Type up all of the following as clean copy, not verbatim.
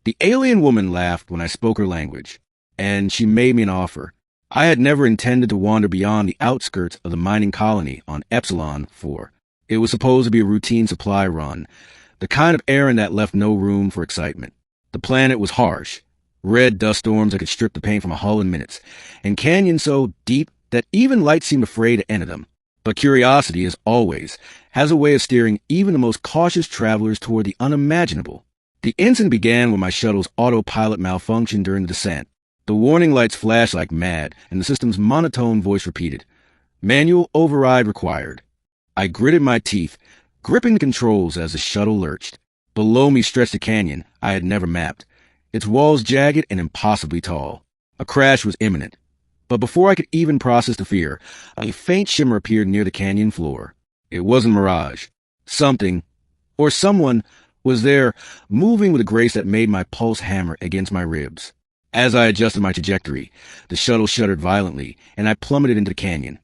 The alien woman laughed when I spoke her language, and she made me an offer. I had never intended to wander beyond the outskirts of the mining colony on Epsilon 4. It was supposed to be a routine supply run, the kind of errand that left no room for excitement. The planet was harsh, red dust storms that could strip the paint from a hull in minutes, and canyons so deep that even light seemed afraid to enter them. But curiosity, as always, has a way of steering even the most cautious travelers toward the unimaginable. The incident began when my shuttle's autopilot malfunctioned during the descent. The warning lights flashed like mad, and the system's monotone voice repeated, "Manual override required." I gritted my teeth, gripping the controls as the shuttle lurched. Below me stretched a canyon I had never mapped, its walls jagged and impossibly tall. A crash was imminent. But before I could even process the fear, a faint shimmer appeared near the canyon floor. It wasn't mirage. Something, or someone, was there, moving with a grace that made my pulse hammer against my ribs. As I adjusted my trajectory, the shuttle shuddered violently, and I plummeted into the canyon,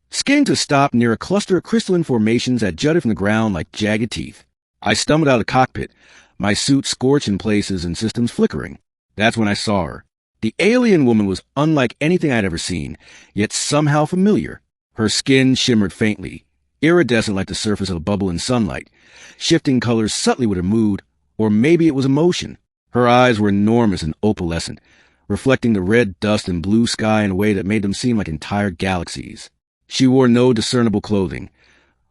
skidding to a stop near a cluster of crystalline formations that jutted from the ground like jagged teeth. I stumbled out of the cockpit, my suit scorched in places and systems flickering. That's when I saw her. The alien woman was unlike anything I'd ever seen, yet somehow familiar. Her skin shimmered faintly, iridescent like the surface of a bubble in sunlight, shifting colors subtly with her mood, or maybe it was emotion. Her eyes were enormous and opalescent, reflecting the red dust and blue sky in a way that made them seem like entire galaxies. She wore no discernible clothing,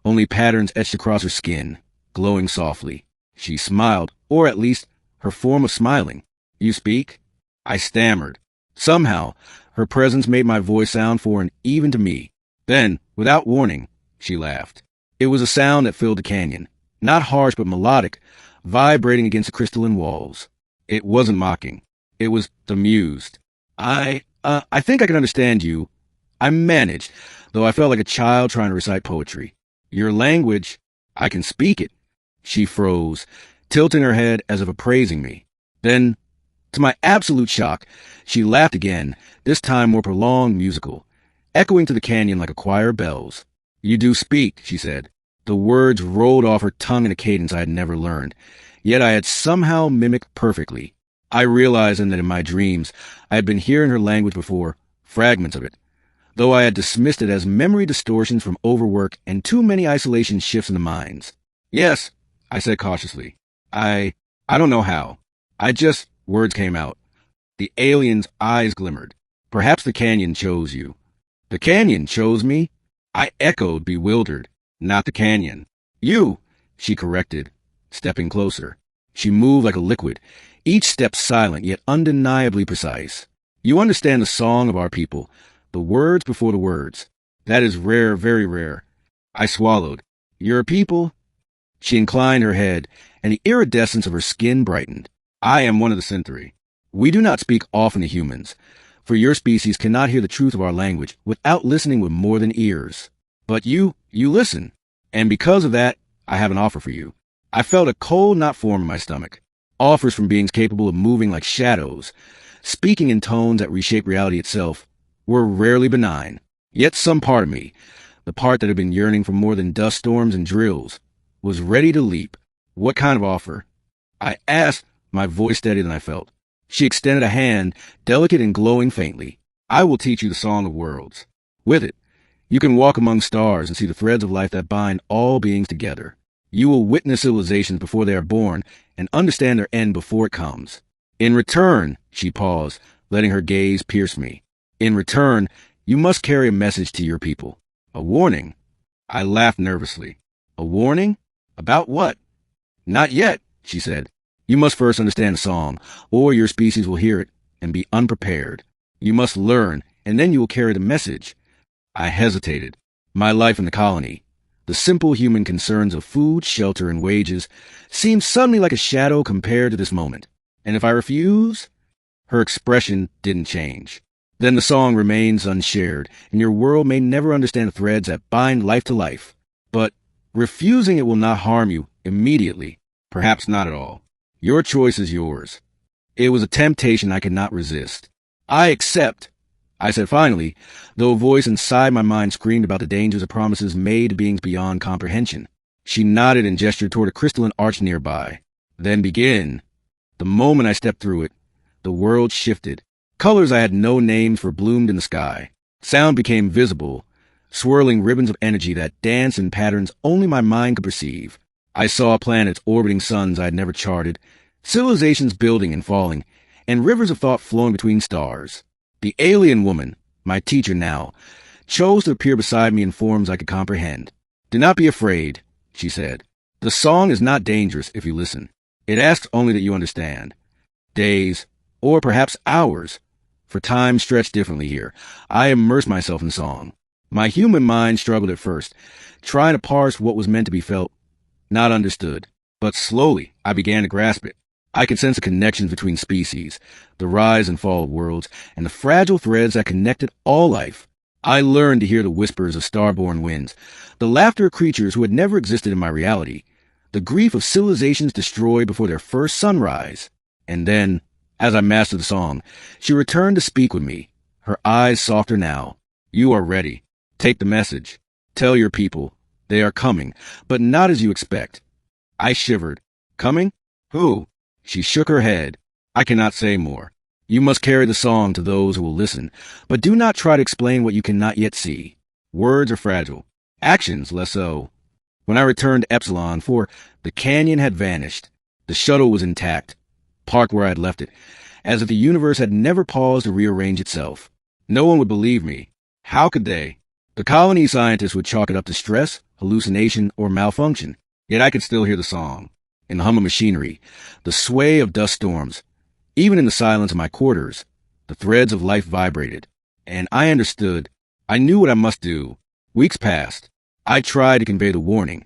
only patterns etched across her skin, glowing softly. She smiled, or at least her form of smiling. "You speak?" I stammered. Somehow, her presence made my voice sound foreign even to me. Then, without warning, she laughed. It was a sound that filled the canyon, not harsh but melodic, vibrating against the crystalline walls. It wasn't mocking. It was amused. I think I can understand you. I managed, though I felt like a child trying to recite poetry. Your language, I can speak it. She froze, tilting her head as if appraising me. Then, to my absolute shock, she laughed again, this time more prolonged, musical, echoing to the canyon like a choir of bells. "You do speak," she said. The words rolled off her tongue in a cadence I had never learned, yet I had somehow mimicked perfectly. I realized then that in my dreams I had been hearing her language before, fragments of it, though I had dismissed it as memory distortions from overwork and too many isolation shifts in the minds. "Yes," I said cautiously. I don't know how. Words came out. The alien's eyes glimmered. "Perhaps the canyon chose you." "The canyon chose me?" I echoed, bewildered. "Not the canyon." "You," she corrected, stepping closer. She moved like a liquid, each step silent yet undeniably precise. "You understand the song of our people, the words before the words. That is rare, very rare." I swallowed. "Your people?" She inclined her head, and the iridescence of her skin brightened. "I am one of the Synthri. We do not speak often to humans, for your species cannot hear the truth of our language without listening with more than ears. But you listen, and because of that, I have an offer for you." I felt a cold knot form in my stomach. Offers from beings capable of moving like shadows, speaking in tones that reshape reality itself, were rarely benign. Yet some part of me, the part that had been yearning for more than dust storms and drills, was ready to leap. "What kind of offer?" I asked, my voice steadier than I felt. She extended a hand, delicate and glowing faintly. "I will teach you the song of worlds. With it, you can walk among stars and see the threads of life that bind all beings together. You will witness civilizations before they are born and understand their end before it comes. In return," she paused, letting her gaze pierce me. "In return, you must carry a message to your people. A warning." I laughed nervously. "A warning? About what?" "Not yet," she said. "You must first understand the song, or your species will hear it and be unprepared. You must learn, and then you will carry the message." I hesitated. My life in the colony, the simple human concerns of food, shelter, and wages, seemed suddenly like a shadow compared to this moment. "And if I refuse?" Her expression didn't change. "Then the song remains unshared, and your world may never understand the threads that bind life to life. But refusing it will not harm you immediately, perhaps not at all. Your choice is yours." It was a temptation I could not resist. "I accept," I said finally, though a voice inside my mind screamed about the dangers of promises made to beings beyond comprehension. She nodded and gestured toward a crystalline arch nearby. "Then begin." The moment I stepped through it, the world shifted. Colors I had no names for bloomed in the sky. Sound became visible, swirling ribbons of energy that danced in patterns only my mind could perceive. I saw planets orbiting suns I had never charted, civilizations building and falling, and rivers of thought flowing between stars. The alien woman, my teacher now, chose to appear beside me in forms I could comprehend. "Do not be afraid," she said. "The song is not dangerous if you listen. It asks only that you understand." Days, or perhaps hours, for time stretched differently here, I immersed myself in song. My human mind struggled at first, trying to parse what was meant to be felt, not understood. But slowly, I began to grasp it. I could sense the connections between species, the rise and fall of worlds, and the fragile threads that connected all life. I learned to hear the whispers of star-born winds, the laughter of creatures who had never existed in my reality, the grief of civilizations destroyed before their first sunrise. And then, as I mastered the song, she returned to speak with me, her eyes softer now. "You are ready. Take the message. Tell your people. They are coming, but not as you expect." I shivered. "Coming? Who?" She shook her head. "I cannot say more. You must carry the song to those who will listen, but do not try to explain what you cannot yet see. Words are fragile. Actions less so." When I returned to Epsilon 4, the canyon had vanished. The shuttle was intact, parked where I had left it, as if the universe had never paused to rearrange itself. No one would believe me. How could they? The colony scientists would chalk it up to stress, hallucination, or malfunction. Yet I could still hear the song. In the hum of machinery, the sway of dust storms. Even in the silence of my quarters, the threads of life vibrated. And I understood. I knew what I must do. Weeks passed. I tried to convey the warning,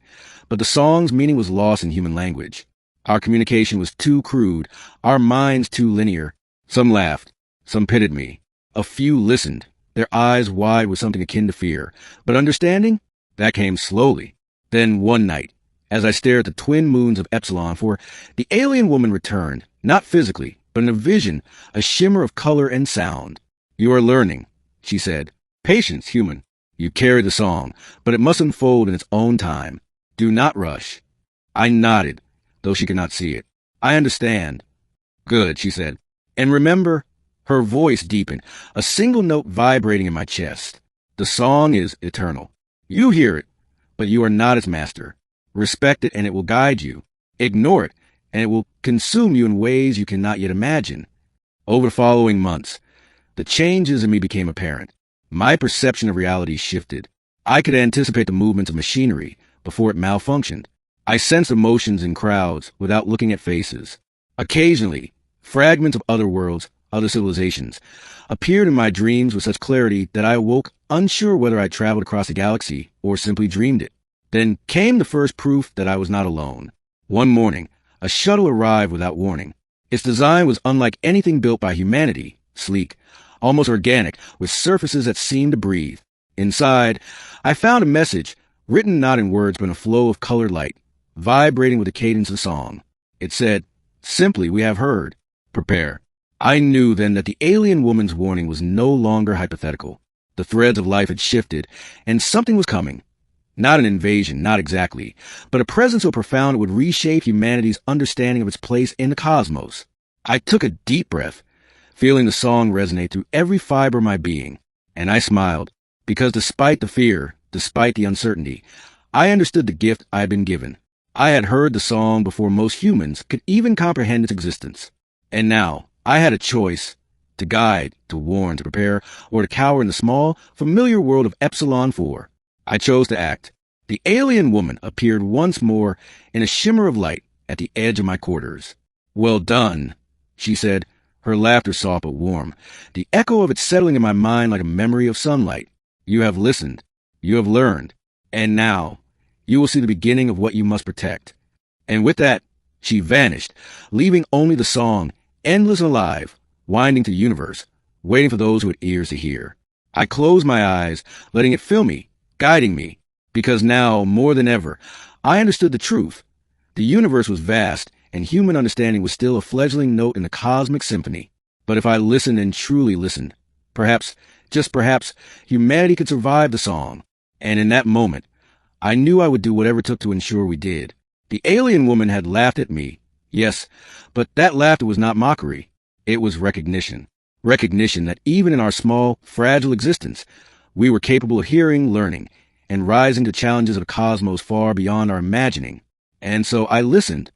but the song's meaning was lost in human language. Our communication was too crude, our minds too linear. Some laughed, some pitied me. A few listened, their eyes wide with something akin to fear. But understanding? That came slowly. Then one night, as I stared at the twin moons of Epsilon 4, the alien woman returned, not physically, but in a vision, a shimmer of color and sound. "You are learning," she said. "Patience, human. You carry the song, but it must unfold in its own time. Do not rush." I nodded, though she could not see it. "I understand." "Good," she said. "And remember," her voice deepened, a single note vibrating in my chest. "The song is eternal. You hear it, but you are not its master. Respect it and it will guide you. Ignore it and it will consume you in ways you cannot yet imagine." Over the following months, the changes in me became apparent. My perception of reality shifted. I could anticipate the movements of machinery before it malfunctioned. I sensed emotions in crowds without looking at faces. Occasionally, fragments of other worlds, other civilizations, appeared in my dreams with such clarity that I awoke unsure whether I traveled across the galaxy or simply dreamed it. Then came the first proof that I was not alone. One morning, a shuttle arrived without warning. Its design was unlike anything built by humanity, sleek, almost organic, with surfaces that seemed to breathe. Inside, I found a message, written not in words but in a flow of colored light, vibrating with the cadence of song. It said, "Simply, we have heard. Prepare." I knew then that the alien woman's warning was no longer hypothetical. The threads of life had shifted, and something was coming. Not an invasion, not exactly, but a presence so profound it would reshape humanity's understanding of its place in the cosmos. I took a deep breath, feeling the song resonate through every fiber of my being, and I smiled, because despite the fear, despite the uncertainty, I understood the gift I had been given. I had heard the song before most humans could even comprehend its existence. And now, I had a choice, to guide, to warn, to prepare, or to cower in the small, familiar world of Epsilon 4. I chose to act. The alien woman appeared once more in a shimmer of light at the edge of my quarters. "Well done," she said, her laughter soft but warm, the echo of it settling in my mind like a memory of sunlight. "You have listened. You have learned. And now, you will see the beginning of what you must protect." And with that, she vanished, leaving only the song, endless and alive, winding to the universe, waiting for those who had ears to hear. I closed my eyes, letting it fill me, guiding me, because now, more than ever, I understood the truth. The universe was vast, and human understanding was still a fledgling note in the cosmic symphony. But if I listened and truly listened, perhaps, just perhaps, humanity could survive the song. And in that moment, I knew I would do whatever it took to ensure we did. The alien woman had laughed at me, Yes, but that laughter was not mockery. It was recognition. Recognition that even in our small, fragile existence, we were capable of hearing, learning, and rising to challenges of the cosmos far beyond our imagining. And so I listened,